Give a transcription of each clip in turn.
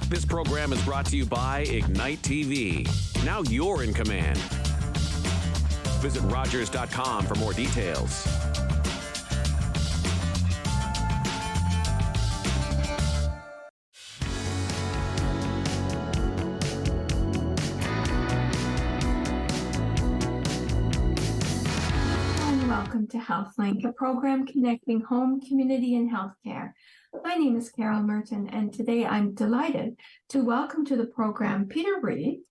This program is brought to you by Ignite TV. Now you're in command. Visit Rogers.com for more details. Welcome to HealthLink, a program connecting home, community, and healthcare. My name is Carol Merton, and today I'm delighted to welcome to the program Peter Reid,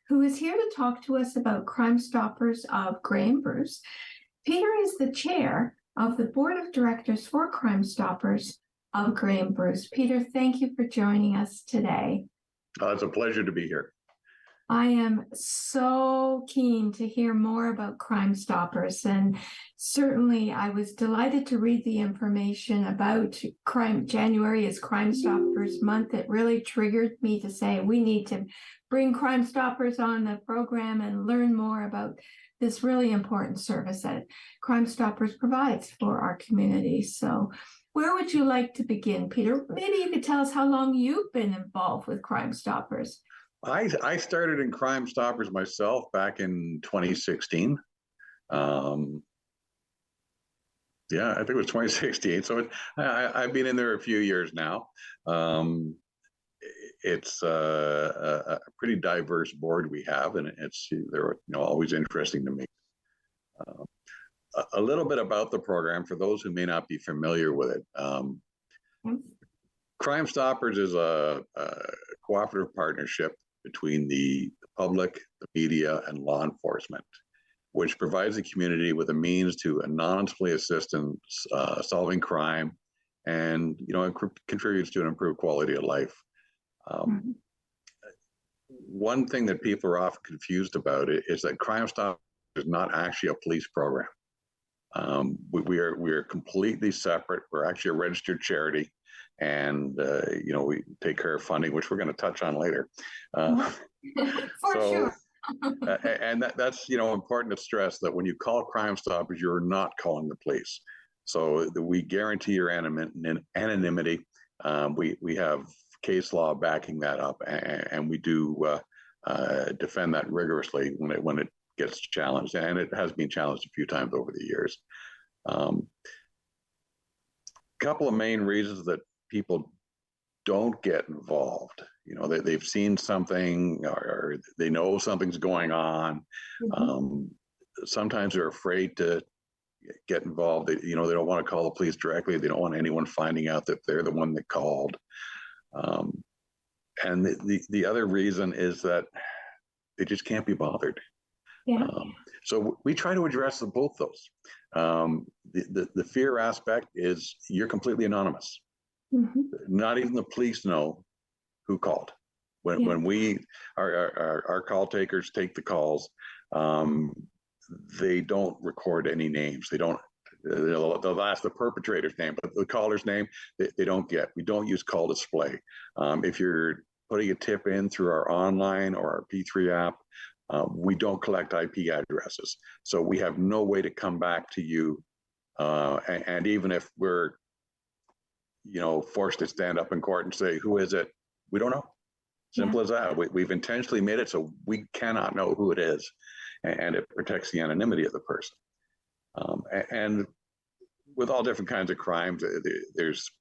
who is here to talk to us about Crime Stoppers of Grey and Bruce. Peter is the chair of the Board of Directors for Crime Stoppers of Grey and Bruce. Peter, thank you for joining us today. It's a pleasure to be here. I am so keen to hear more about Crime Stoppers, and certainly I was delighted to read the information about January is Crime Stoppers Month. It really triggered me to say we need to bring Crime Stoppers on the program and learn more about this really important service that Crime Stoppers provides for our community. So where would you like to begin, Peter? Maybe you could tell us how long you've been involved with Crime Stoppers. I started in Crime Stoppers myself back in 2016. I think it was 2016. So I've been in there a few years now. It's a pretty diverse board we have, and they're always interesting to me. A little bit about the program for those who may not be familiar with it. Crime Stoppers is a cooperative partnership between the public, the media, and law enforcement, which provides the community with a means to anonymously assist in solving crime, and it contributes to an improved quality of life. One thing that people are often confused about is that Crime Stoppers is not actually a police program. We are completely separate. We're actually a registered charity. And, we take care of funding, which we're going to touch on later. Sure. And that's, important to stress that when you call Crime Stoppers, you're not calling the police. So we guarantee your anonymity. We have case law backing that up, and we do defend that rigorously when it gets challenged. And it has been challenged a few times over the years. Couple of main reasons that people don't get involved. They've seen something, or they know something's going on. Sometimes they're afraid to get involved. They don't want to call the police directly. They don't want anyone finding out that they're the one that called. And the other reason is that they just can't be bothered. So we try to address both those. The fear aspect is you're completely anonymous. Not even the police know who called. When we our call takers take the calls, they don't record any names. They'll ask the perpetrator's name, but the caller's name they don't get. We don't use call display. If you're putting a tip in through our online or our P3 app, we don't collect IP addresses. So we have no way to come back to you. And even if we're forced to stand up in court and say, who is it? We don't know. Simple as that. We've intentionally made it so we cannot know who it is, and it protects the anonymity of the person. And with all different kinds of crimes, there's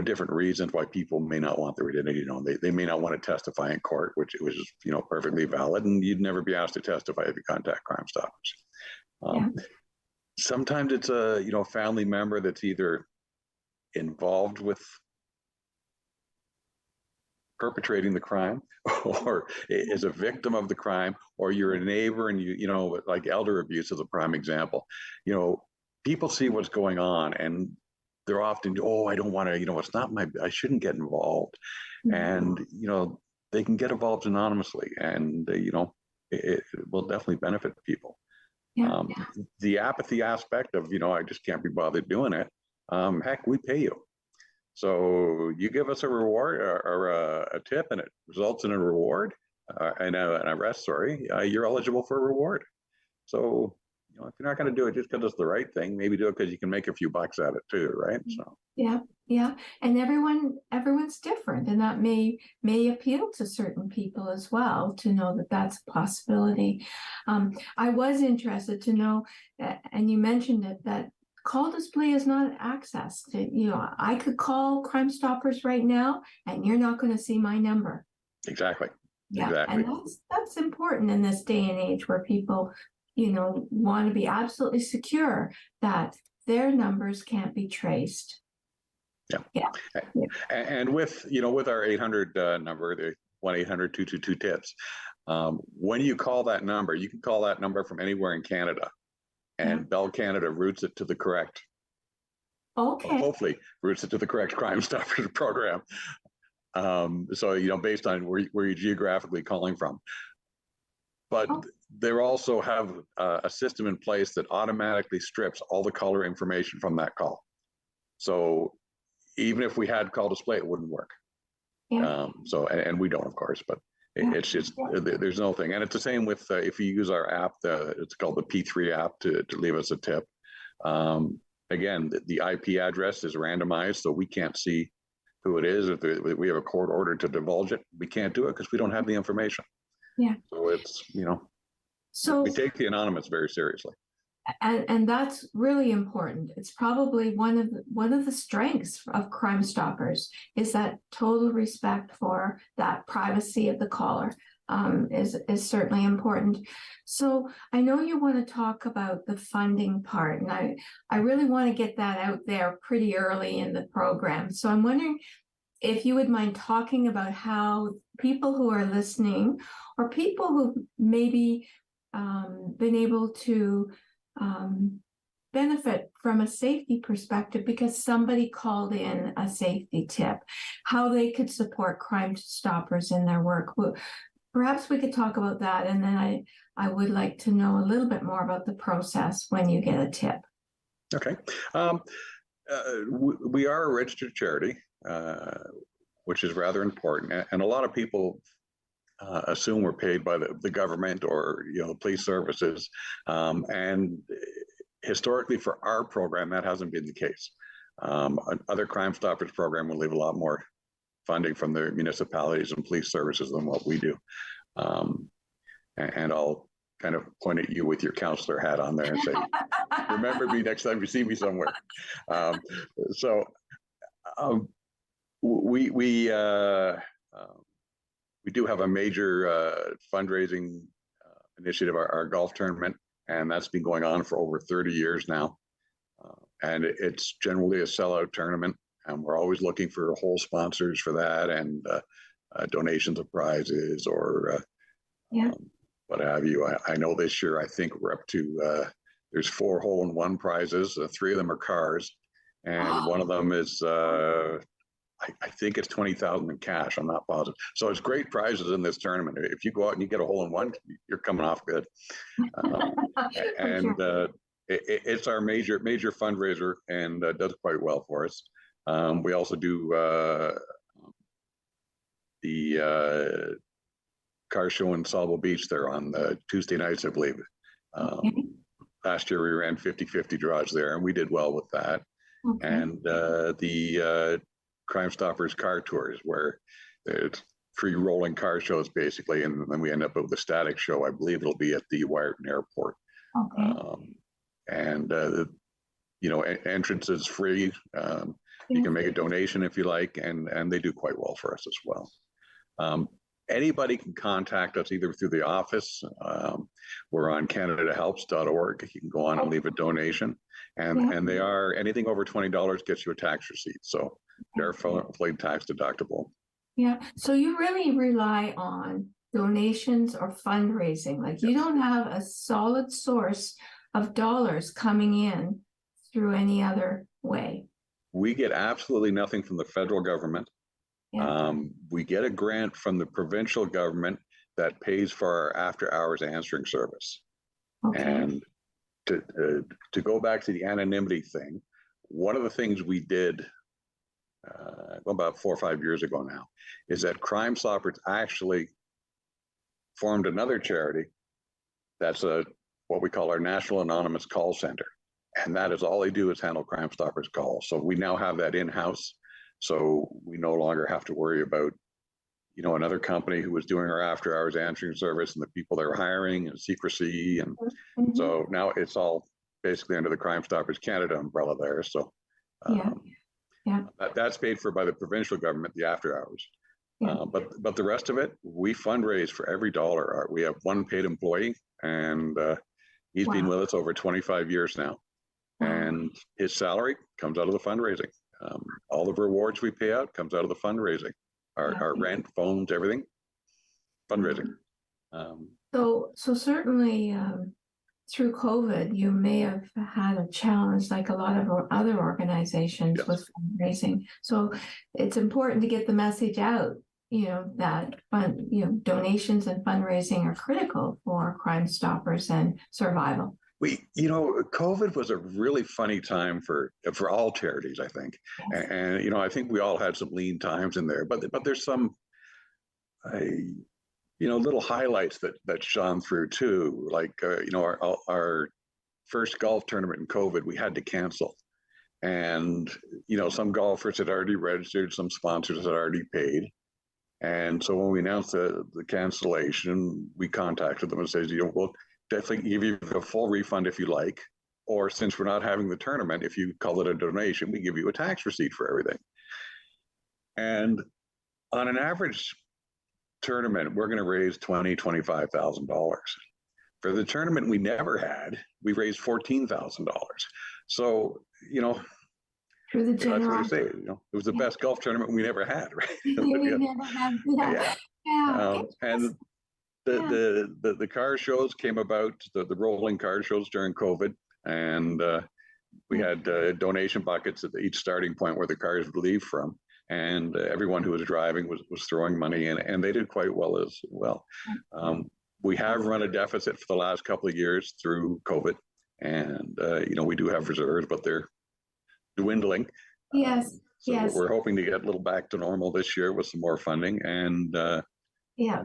different reasons why people may not want their identity known. They may not want to testify in court, which is perfectly valid, and you'd never be asked to testify if you contact Crime Stoppers. Sometimes it's a family member that's either involved with perpetrating the crime, or is a victim of the crime, or you're a neighbor and like elder abuse is a prime example. People see what's going on and they're often, I don't want to, I shouldn't get involved. And, they can get involved anonymously, and, it will definitely benefit people. The apathy aspect of, I just can't be bothered doing it. Heck, we pay you. So you give us a reward or a tip, and it results in a reward, an arrest, you're eligible for a reward. So, if you're not going to do it just because it's the right thing, maybe do it because you can make a few bucks at it too, right? So yeah, and everyone's different. different, and that may appeal to certain people as well, to know that that's a possibility. I was interested to know, and you mentioned it, that call display is not accessed. I could call Crime Stoppers right now, and you're not going to see my number. Exactly. Yeah, Exactly. and that's important in this day and age where people, want to be absolutely secure that their numbers can't be traced. Yeah. Yeah. And with our 800 number, the 1-800-222-TIPS, when you call that number, you can call that number from anywhere in Canada, and Bell Canada routes it to the correct. Okay. Hopefully routes it to the correct Crime Stoppers program. So, based on where you're geographically calling from. But they also have a system in place that automatically strips all the caller information from that call. So even if we had call display, it wouldn't work. Yeah. And we don't, of course, but it's just, there's no thing. And it's the same with, if you use our app, it's called the P3 app to leave us a tip. Again, the IP address is randomized, so we can't see who it is. If we have a court order to divulge it, we can't do it because we don't have the information. Yeah. So it's, so we take the anonymous very seriously. And that's really important. It's probably one of the strengths of Crime Stoppers is that total respect for that privacy of the caller. Is certainly important. So I know you want to talk about the funding part, and I really want to get that out there pretty early in the program. So I'm wondering if you would mind talking about how people who are listening, or people who've maybe been able to benefit from a safety perspective because somebody called in a safety tip, how they could support Crime Stoppers in their work. Perhaps we could talk about that, and then I would like to know a little bit more about the process when you get a tip. Okay. We are a registered charity, which is rather important. And a lot of people assume we're paid by the government or the police services. And historically, for our program, that hasn't been the case. Other Crime Stoppers program will leave a lot more funding from the municipalities and police services than what we do. And I'll kind of point at you with your counselor hat on there and say, remember me next time you see me somewhere. We do have a major fundraising initiative, our golf tournament, and that's been going on for over 30 years now. And it's generally a sellout tournament, and we're always looking for whole sponsors for that, and donations of prizes or what have you. I know this year, I think we're up to, there's 4 hole-in-one prizes. 3 of them are cars, and one of them is, I think it's 20,000 in cash. I'm not positive. So it's great prizes in this tournament. If you go out and you get a hole-in-one, you're coming off good. It's our major fundraiser, and does quite well for us. We also do the car show in Sauble Beach there on Tuesday nights, I believe. Last year we ran 50-50 draws there, and we did well with that. Okay. And the Crime Stoppers car tours, where it's free rolling car shows basically, and then we end up with a static show. I believe it'll be at the Wyerton Airport. Okay. Entrance is free. You can make a donation if you like, and they do quite well for us as well. Anybody can contact us either through the office. We're on CanadaHelps.org. You can go on and leave a donation, and they are anything over $20 gets you a tax receipt. So they're fully tax deductible. Yeah. So you really rely on donations or fundraising. Like you don't have a solid source of dollars coming in through any other way. We get absolutely nothing from the federal government. We get a grant from the provincial government that pays for our after-hours answering service. Okay. And to go back to the anonymity thing, one of the things we did about 4 or 5 years ago now is that Crime Stoppers actually formed another charity that's what we call our National Anonymous Call Center. And that is all they do is handle Crime Stoppers calls. So we now have that in-house. So we no longer have to worry about, another company who was doing our after hours answering service and the people they were hiring and secrecy. And so now it's all basically under the Crime Stoppers Canada umbrella there. So that's paid for by the provincial government, the after hours. But the rest of it, we fundraise for every dollar. We have one paid employee, and he's been with us over 25 years now. And his salary comes out of the fundraising. All the rewards we pay out comes out of the fundraising. Our rent, phones, everything, fundraising. So certainly through COVID, you may have had a challenge like a lot of other organizations with fundraising. So it's important to get the message out, that donations and fundraising are critical for Crime Stoppers and survival. COVID was a really funny time for all charities, I think. Yes. And I think we all had some lean times in there, but there's some, little highlights that shone through too. Like, our first golf tournament in COVID, we had to cancel. And, some golfers had already registered, some sponsors had already paid. And so when we announced the cancellation, we contacted them and said, we'll definitely give you a full refund if you like, or since we're not having the tournament, if you call it a donation, we give you a tax receipt for everything. And on an average tournament, we're going to raise $25,000. For the tournament we never had, we raised $14,000. So, through the that's what I say. It was the best golf tournament we never had, right? We never had, and the car shows came about, the rolling car shows during COVID, and we had donation buckets at each starting point where the cars would leave from, and everyone who was driving was throwing money in, and they did quite well as well. We have run a deficit for the last couple of years through COVID, and we do have reserves, but they're dwindling. Yes. We're hoping to get a little back to normal this year with some more funding, and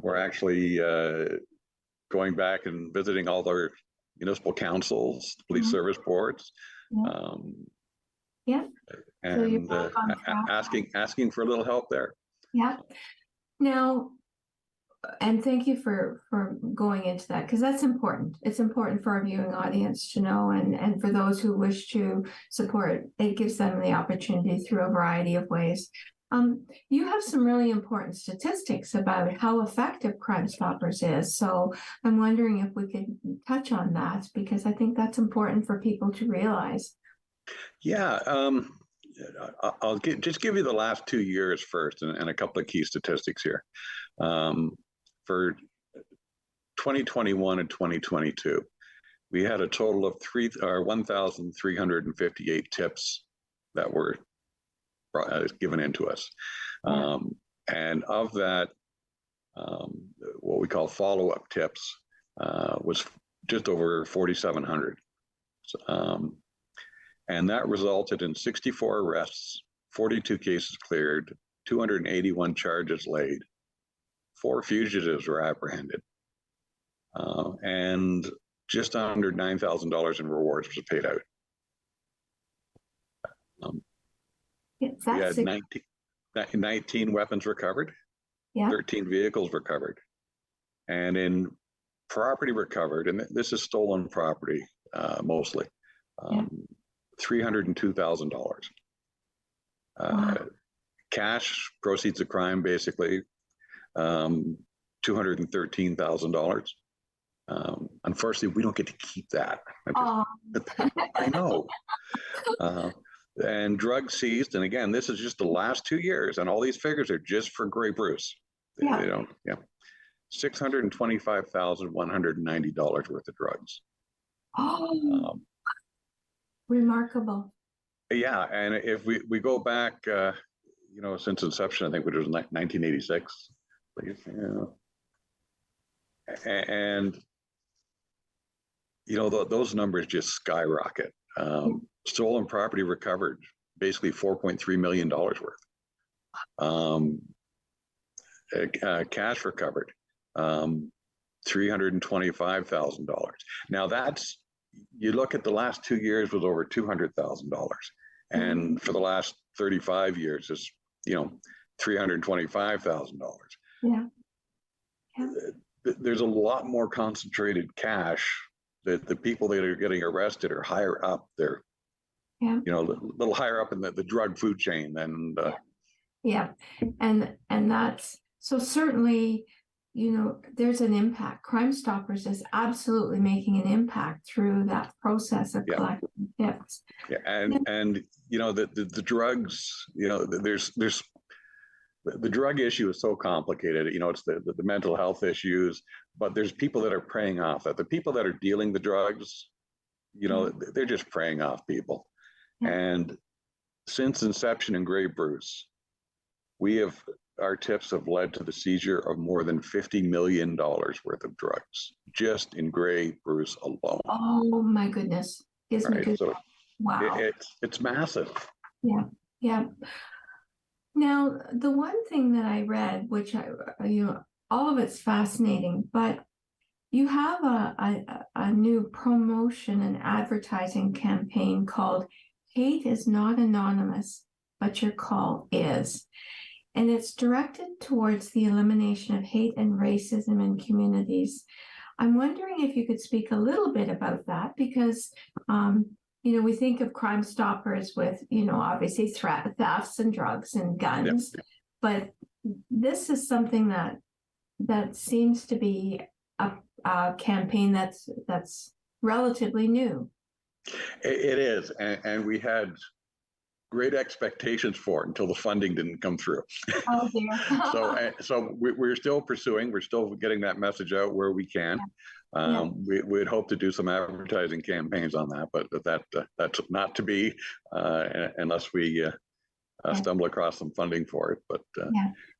we're actually going back and visiting all their municipal councils, police service boards, and so asking for a little help there. Now, and thank you for going into that, because that's important. It's important for our viewing audience to know, and for those who wish to support, it gives them the opportunity through a variety of ways. You have some really important statistics about how effective Crime Stoppers is. So I'm wondering if we could touch on that, because I think that's important for people to realize. Yeah, I'll just give you the last 2 years first, and a couple of key statistics here. For 2021 and 2022, we had a total of 1,358 tips that were given into us. And of that, what we call follow-up tips was just over 4,700. And that resulted in 64 arrests, 42 cases cleared, 281 charges laid, 4 fugitives were apprehended, and just under $9,000 in rewards was paid out. We had 19 weapons recovered, 13 vehicles recovered, and in property recovered, and this is stolen property mostly, $302,000. Cash, proceeds of crime, basically, $213,000. Unfortunately, we don't get to keep that. I know. And drugs seized, and again, this is just the last 2 years, and all these figures are just for Grey Bruce. They don't, $625,190 worth of drugs. Remarkable. Yeah, and if we go back, since inception, I think it was 1986. And those numbers just skyrocket. Stolen property recovered, basically $4.3 million worth. Cash recovered, $325,000. Now you look at the last 2 years was over $200,000, and for the last 35 years is $325,000. Yeah. Yeah. There's a lot more concentrated cash that the people that are getting arrested are higher up. They're, Yeah. a little higher up in the drug food chain than. Yeah. And that's so certainly, there's an impact. Crime Stoppers is absolutely making an impact through that process of collecting tips. Yeah, and the drugs, there's the drug issue is so complicated. It's the mental health issues, but there's people that are preying off that. The people that are dealing the drugs, they're just preying off people. Yeah. And since inception in Grey Bruce, our tips have led to the seizure of more than $50 million worth of drugs just in Grey Bruce alone. Oh my goodness. Right? So wow. It's massive. Yeah. Yeah. Now, the one thing that I read, which all of it's fascinating, but you have a new promotion and advertising campaign called Hate is Not Anonymous, but Your Call Is. And it's directed towards the elimination of hate and racism in communities. I'm wondering if you could speak a little bit about that, because we think of Crime Stoppers with, obviously thefts and drugs and guns, but this is something that seems to be a campaign that's relatively new. It is, and we had great expectations for it until the funding didn't come through. Oh dear. so we're still pursuing. We're still getting that message out where we can. We'd hope to do some advertising campaigns on that, but that's not to be unless we stumble across some funding for it. But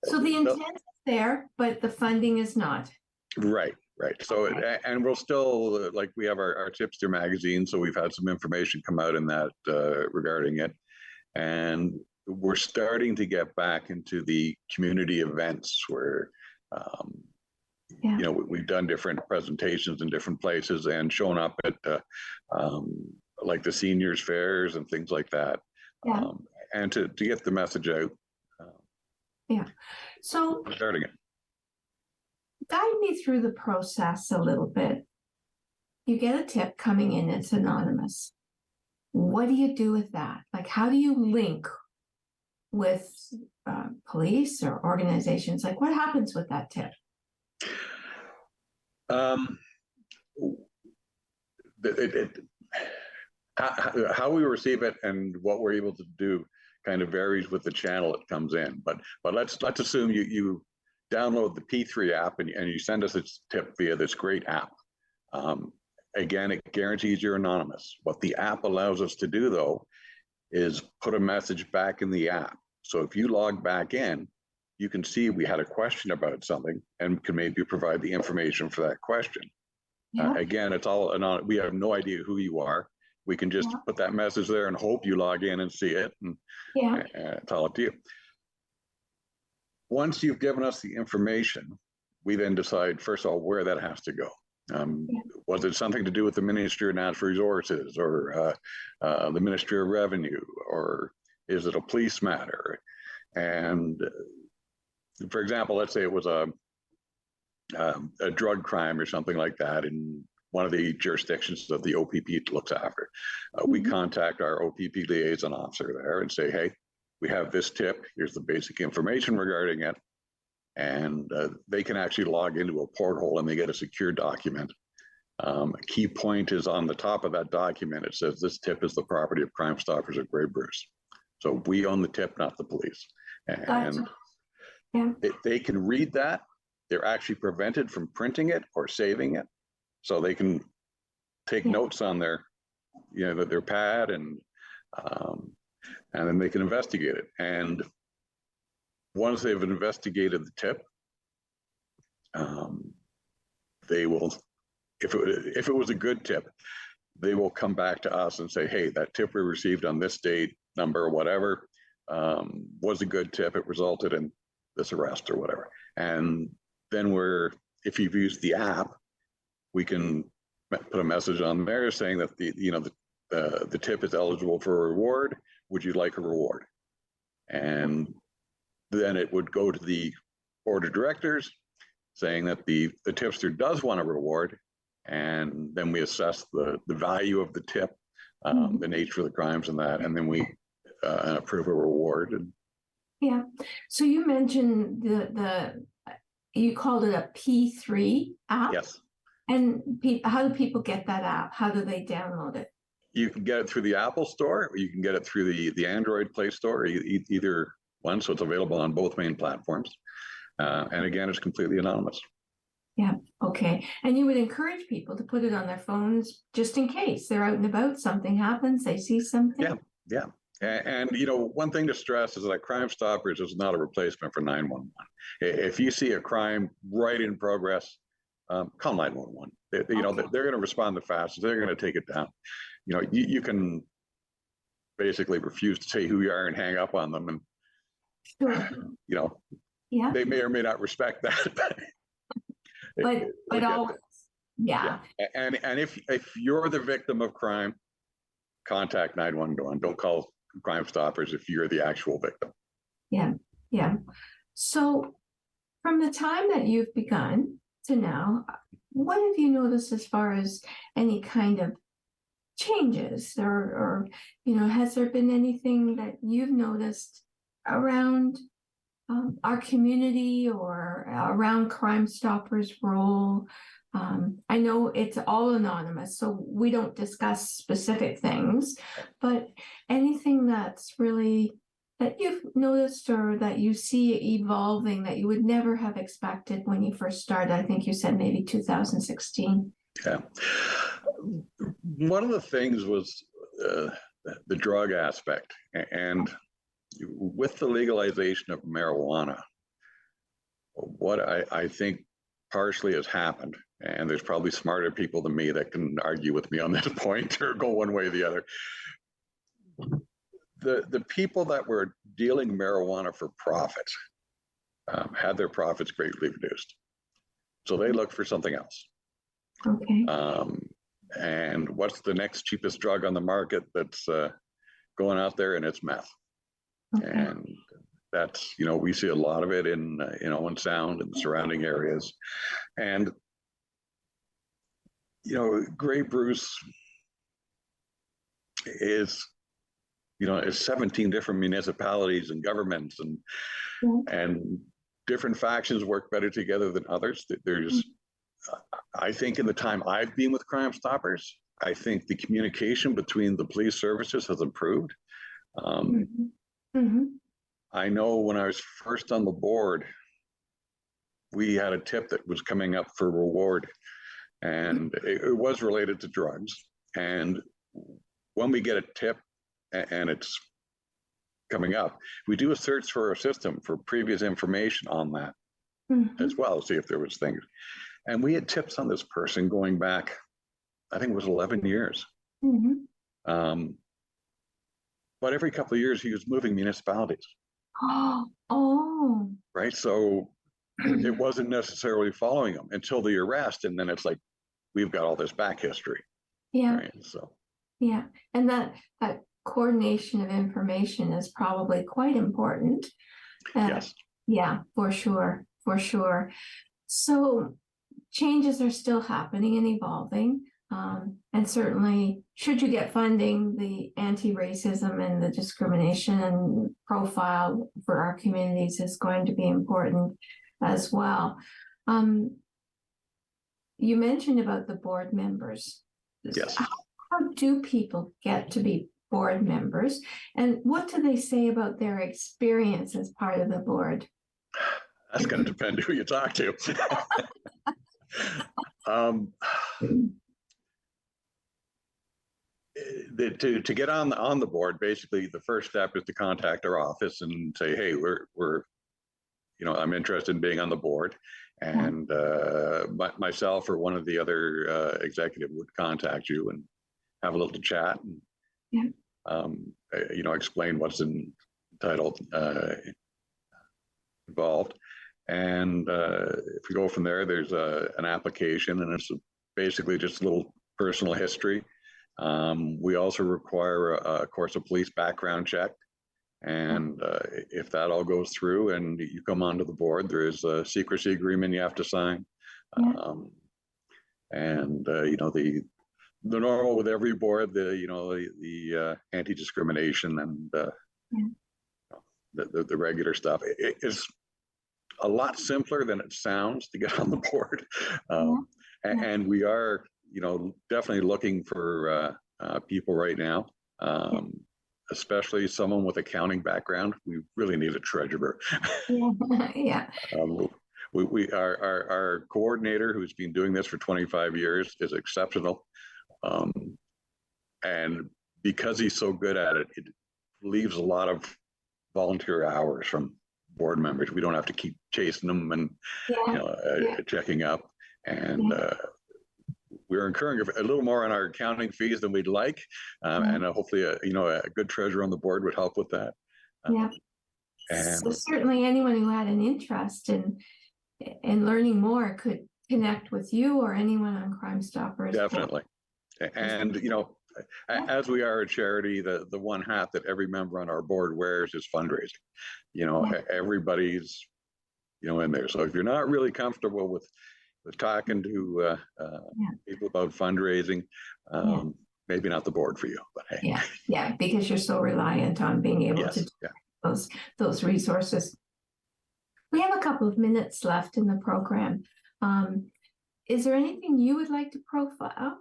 so the intent is there, but the funding is not. Right. So, and we'll still, we have our Tipster magazine, so we've had some information come out in that regarding it. And we're starting to get back into the community events where, we've done different presentations in different places and shown up at like the seniors fairs and things like that. And to get the message out. So we're starting it. Guide me through the process a little bit. You get a tip coming in, it's anonymous. What do you do with that? How do you link with police or organizations? What happens with that tip? How we receive it and what we're able to do kind of varies with the channel it comes in. But let's assume you download the P3 app and you send us a tip via this great app. Again, it guarantees you're anonymous. What the app allows us to do, though, is put a message back in the app. So if you log back in, you can see we had a question about something and can maybe provide the information for that question. Again, it's all anonymous. We have no idea who you are. We can just put that message there and hope you log in and see it. And it's all up to you. Once you've given us the information, we then decide, first of all, where that has to go. Was it something to do with the Ministry of Natural Resources or the Ministry of Revenue, or is it a police matter? And for example, let's say it was a drug crime or something like that in one of the jurisdictions that the OPP looks after. We contact our OPP liaison officer there and say, hey, we have this tip. Here's the basic information regarding it. And they can actually log into a porthole and they get a secure document. A key point is on the top of that document. It says this tip is the property of Crime Stoppers at Grey Bruce. So we own the tip, not the police. And they can read that. They're actually prevented from printing it or saving it. So they can take notes on their pad and then they can investigate it. And once they've investigated the tip, they will, if it was a good tip, they will come back to us and say, hey, that tip we received on this date, number, or whatever, was a good tip. It resulted in this arrest or whatever. And then if you've used the app, we can put a message on there saying that the tip is eligible for a reward. Would you like a reward? And then it would go to the board of directors saying that the tipster does want a reward, and then we assess the value of the tip, the nature of the crimes and that, and then we approve a reward. Yeah. So you mentioned you called it a P3 app. Yes. And how do people get that app? How do they download it? You can get it through the Apple Store, or you can get it through the Android Play Store, either one. So it's available on both main platforms. And again, it's completely anonymous. Yeah. Okay. And you would encourage people to put it on their phones just in case they're out and about, something happens, they see something. Yeah. Yeah. And one thing to stress is that Crime Stoppers is not a replacement for 911. If you see a crime right in progress, call 911. They're going to respond the fastest. They're going to take it down. You can basically refuse to say who you are and hang up on them, and sure. Yeah. They may or may not respect that. but always, yeah. And if you're the victim of crime, contact 911. Don't call Crime Stoppers if you're the actual victim. Yeah, yeah. So from the time that you've begun to now, what have you noticed as far as any kind of changes, or has there been anything that you've noticed around our community or around Crime Stoppers' role? I know it's all anonymous, so we don't discuss specific things, but anything that's really that you've noticed or that you see evolving that you would never have expected when you first started? I think you said maybe 2016. Yeah. One of the things was the drug aspect, and with the legalization of marijuana, what I think partially has happened, and there's probably smarter people than me that can argue with me on this point or go one way or the other. The people that were dealing marijuana for profit had their profits greatly reduced. So they looked for something else. Okay. And what's the next cheapest drug on the market that's going out there? And it's meth. Okay. And that's, we see a lot of it in Sound and the surrounding areas. And, Grey Bruce is 17 different municipalities and governments, and different factions work better together than others. There's, I think in the time I've been with Crime Stoppers, I think the communication between the police services has improved. I know when I was first on the board, we had a tip that was coming up for reward, and it was related to drugs. And when we get a tip and it's coming up, we do a search for our system for previous information on that as well, see if there was things. And we had tips on this person going back, I think it was 11 years. But every couple of years, he was moving municipalities. Oh. Right. So it wasn't necessarily following him until the arrest. And then it's like, we've got all this back history. Yeah. Right? So. Yeah. And that coordination of information is probably quite important. Yes. Yeah, for sure. For sure. So changes are still happening and evolving. And certainly, should you get funding, the anti-racism and the discrimination and profile for our communities is going to be important as well. You mentioned about the board members. Yes. How do people get to be board members, and what do they say about their experience as part of the board? That's going to depend who you talk to. To get on the board, basically the first step is to contact our office and say, hey, we're I'm interested in being on the board, and myself or one of the other executive would contact you and have a little chat and explain what's entitled involved. And if we go from there, there's an application, and it's basically just a little personal history. We also require, of course, a police background check. And if that all goes through and you come onto the board, there is a secrecy agreement you have to sign. And the normal with every board, the anti-discrimination and the regular stuff. It is a lot simpler than it sounds to get on the board. And we are, definitely looking for people right now, especially someone with accounting background. We really need a treasurer. Our coordinator, who's been doing this for 25 years, is exceptional. And because he's so good at it, it leaves a lot of volunteer hours from board members. We don't have to keep chasing them and checking up. And we're incurring a little more on our accounting fees than we'd like, and hopefully, a good treasurer on the board would help with that. And so certainly, anyone who had an interest in learning more could connect with you or anyone on Crime Stoppers. Definitely, and as we are a charity, the one hat that every member on our board wears is fundraising. Everybody's in there. So if you're not really comfortable with talking to people about fundraising, maybe not the board for you. But hey. Because you're so reliant on being able to do those resources. We have a couple of minutes left in the program. Is there anything you would like to profile?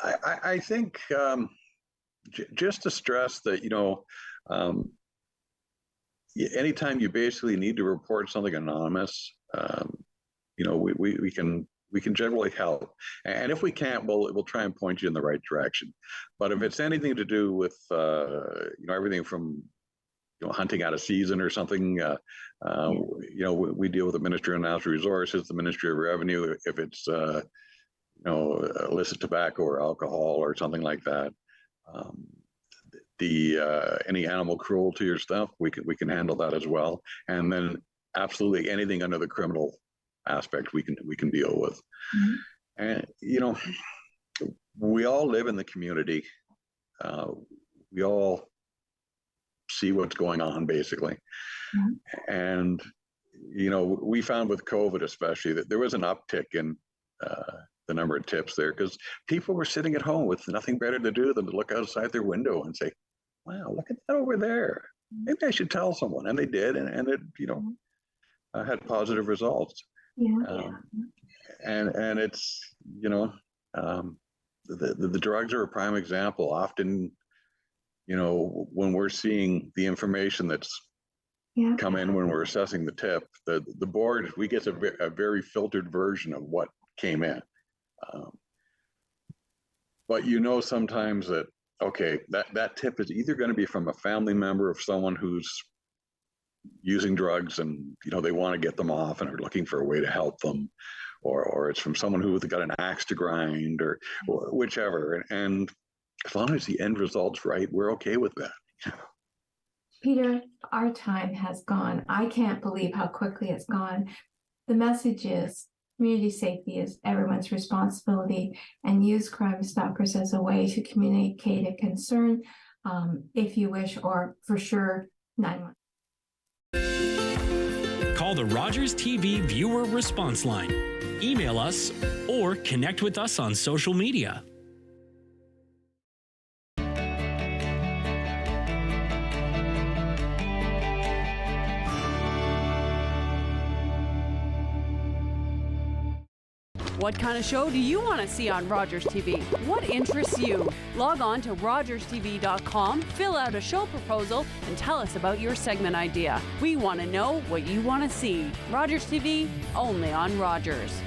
I think just to stress that, anytime you basically need to report something anonymous, we can generally help. And if we can't, we'll try and point you in the right direction. But if it's anything to do with, everything from, hunting out of season or something, we deal with the Ministry of Natural Resources, the Ministry of Revenue. If it's, illicit tobacco or alcohol or something like that, any animal cruelty or stuff, we can handle that as well. And then absolutely anything under the criminal aspect we can deal with. And we all live in the community. We all see what's going on basically. And we found with COVID especially that there was an uptick in the number of tips there, because people were sitting at home with nothing better to do than to look outside their window and say, wow, look at that over there. Maybe I should tell someone. And they did, and it, had positive results. And it's, the drugs are a prime example. Often, when we're seeing the information that's come in when we're assessing the tip, the board, we get a very filtered version of what came in. But sometimes that, okay, that tip is either going to be from a family member of someone who's using drugs and, they want to get them off and are looking for a way to help them, or it's from someone who's got an axe to grind or whichever. And as long as the end result's right, we're okay with that. Peter, our time has gone. I can't believe how quickly it's gone. The message is community safety is everyone's responsibility, and use Crime Stoppers as a way to communicate a concern, if you wish, or for sure 911. Call the Rogers TV viewer response line, email us, or connect with us on social media. What kind of show do you want to see on Rogers TV? What interests you? Log on to rogerstv.com, fill out a show proposal, and tell us about your segment idea. We want to know what you want to see. Rogers TV, only on Rogers.